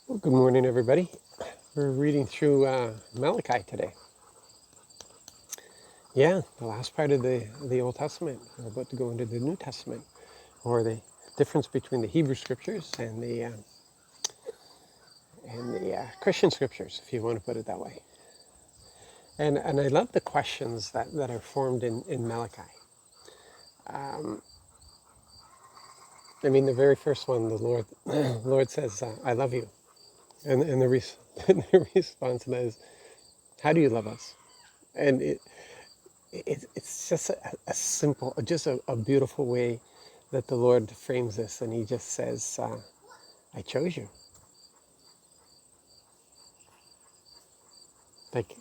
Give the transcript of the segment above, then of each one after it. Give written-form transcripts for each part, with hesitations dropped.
Well, good morning, everybody. We're reading through Malachi today. Yeah, the last part of the Old Testament. We're about to go into the New Testament, or the difference between the Hebrew Scriptures and the Christian Scriptures, if you want to put it that way. And I love the questions that are formed in Malachi. I mean, the very first one, the Lord says, "I love you," and the response to that is, "How do you love us?" And it's just a simple, just a beautiful way that the Lord frames this. And he just says, I chose you. Like, do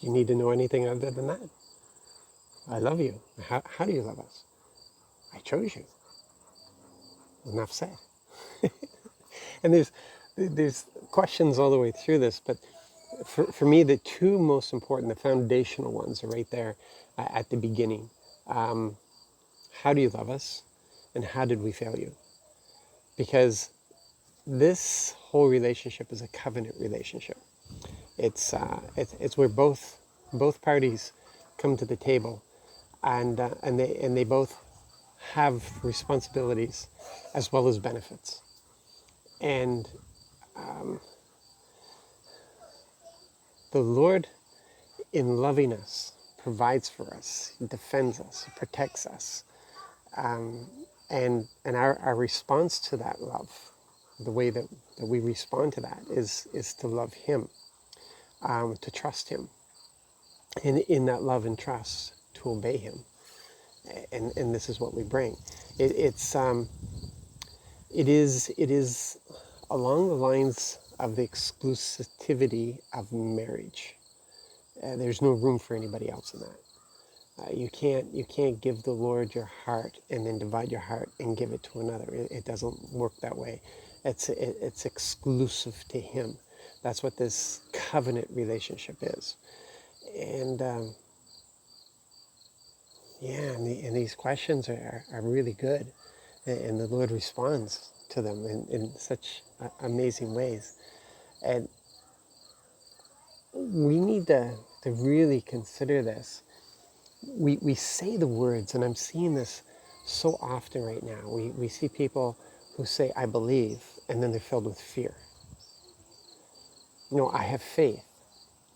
you need to know anything other than that? I love you. How do you love us? I chose you. Enough said. And there's questions all the way through this, but for me, the two most important, the foundational ones are right there at the beginning. How do you love us? And how did we fail you? Because this whole relationship is a covenant relationship. It's where both parties come to the table, and they both have responsibilities as well as benefits. And the Lord, in loving us, provides for us, defends us, protects us, and our response to that love, the way that we respond to that is to love Him, to trust Him, and in that love and trust to obey Him. And this is what we bring. It is along the lines of the exclusivity of marriage. There's no room for anybody else in that. You can't give the Lord your heart and then divide your heart and give it to another. It doesn't work that way. It's exclusive to Him. That's what this covenant relationship is. And yeah, and these questions are really good, and the Lord responds to them in such amazing ways. And we need to really consider this. We say the words, and I'm seeing this so often right now. We see people who say, I believe, and then they're filled with fear. I have faith,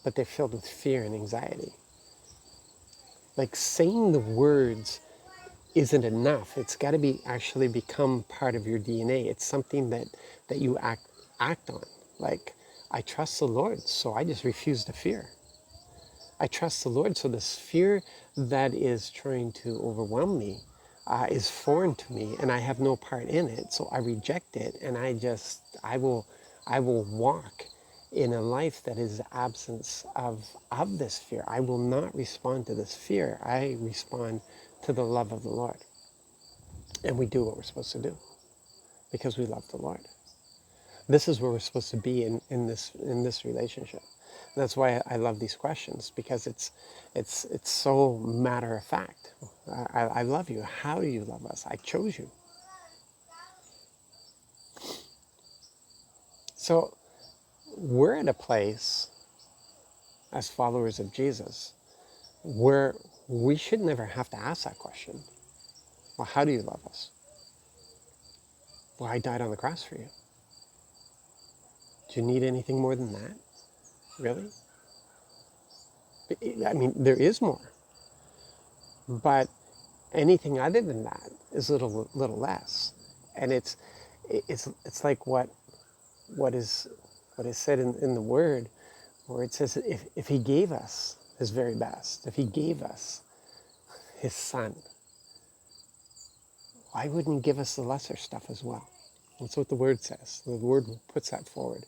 but they're filled with fear and anxiety. Like, saying the words isn't enough. It's got to be actually become part of your DNA. It's something that you act on. Like, I trust the Lord, so I just refuse to fear. I trust the Lord, so this fear that is trying to overwhelm me is foreign to me, and I have no part in it. So I reject it, and I will walk in a life that is the absence of this fear. I will not respond to this fear. I respond to the love of the Lord. And we do what we're supposed to do because we love the Lord. This is where we're supposed to be in this relationship. And that's why I love these questions, because it's so matter of fact. I love you. How do you love us? I chose you. So we're at a place as followers of Jesus where we should never have to ask that question. Well, how do you love us? Well, I died on the cross for you. Do you need anything more than that? Really? I mean, there is more. But anything other than that is a little less. And it's like what is said in the Word, where it says, if He gave us His very best, if He gave us His Son, why wouldn't He give us the lesser stuff as well? That's what the Word says. The Word puts that forward.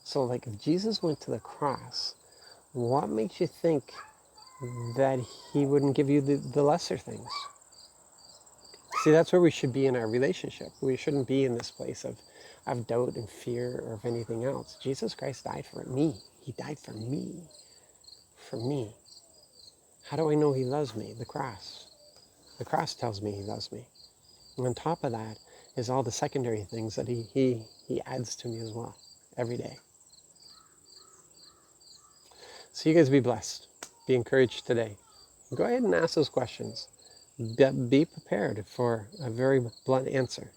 So, like, if Jesus went to the cross, what makes you think that He wouldn't give you the lesser things? See, that's where we should be in our relationship. We shouldn't be in this place of doubt and fear or of anything else. Jesus Christ died for me. He died for me. For me. How do I know He loves me? The cross. The cross tells me He loves me. And on top of that is all the secondary things that He adds to me as well. every day. So you guys be blessed. Be encouraged today. Go ahead and ask those questions. Be prepared for a very blunt answer.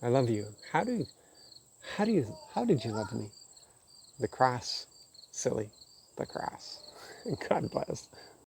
I love you. How did you love me? The cross, silly, the cross. God bless.